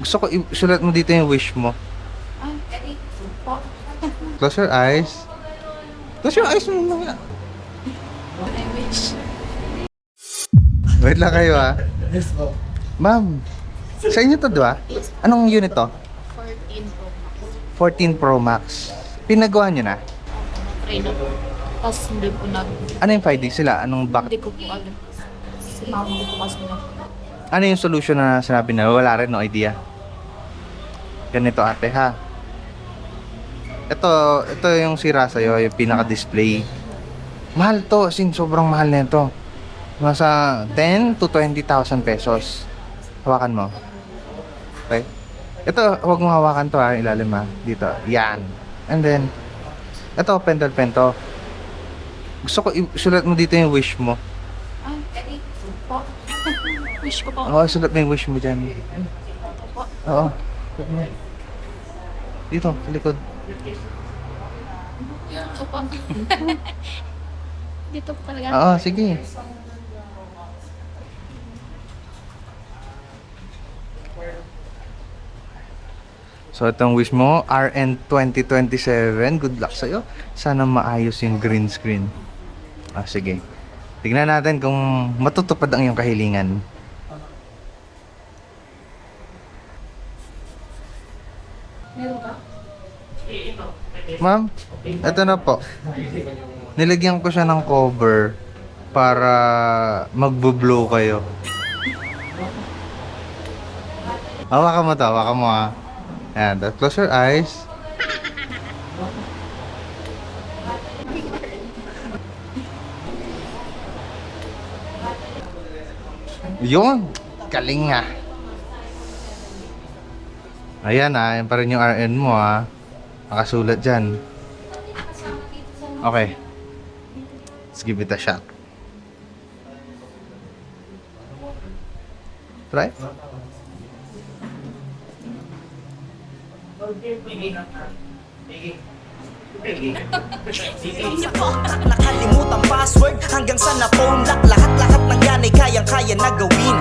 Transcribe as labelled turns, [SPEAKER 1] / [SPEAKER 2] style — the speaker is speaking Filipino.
[SPEAKER 1] Gusto ko isulat mo dito yung wish mo.
[SPEAKER 2] Po.
[SPEAKER 1] Close your eyes. Close your eyes mo mga.
[SPEAKER 2] I wish.
[SPEAKER 1] Wait lang kayo ah.
[SPEAKER 3] Yes po.
[SPEAKER 1] Ma'am, sa inyo to diba? Anong unit to?
[SPEAKER 2] 14 po.
[SPEAKER 1] 14 Pro Max. Pinagawa nyo na?
[SPEAKER 2] Try na po. Tapos hindi po
[SPEAKER 1] Ano yung findings sila? Anong
[SPEAKER 2] Hindi ko po alam. Si mama ko po kasi na.
[SPEAKER 1] Ano yung solution na sinabi na? Wala rin, no idea. Ganito ate ha. Ito yung sira sa'yo, yung pinaka-display. Mahal to, sobrang mahal na ito. Nasa 10 to 20,000 pesos. Hawakan mo. Okay? Ito, huwag mong hawakan to ha, ilalim ha. Dito, yan. And then, ito, pendal pen to. Gusto ko isulat mo dito yung wish mo.
[SPEAKER 2] Po. Wish ko po.
[SPEAKER 1] Oo, sulat mo yung wish mo dyan.
[SPEAKER 2] Po.
[SPEAKER 1] Oo. Sulat mo. Dito, sa likod.
[SPEAKER 2] Ito po. Dito po talaga.
[SPEAKER 1] Oo, sige. So, itong wish mo, RN 2027. Good luck sa'yo. Sana maayos yung green screen. Ah, sige. Tignan natin kung matutupad ang iyong kahilingan.
[SPEAKER 2] Meron ba?
[SPEAKER 1] Ma'am, ito na po. Nilagyan ko siya ng cover para magbo-blow kayo. Hawakan mo to, hawakan mo ha. Ayan, close your eyes. Yun, galing nga. Ayan yan pa rin yung RN mo ha. Nakasulat dyan. Okay. Let's give it a shot. Try.
[SPEAKER 4] Niyo po, nakalimutan password hanggang sa na-phone lock. Lahat ng yan ay kayang-kaya na gawin.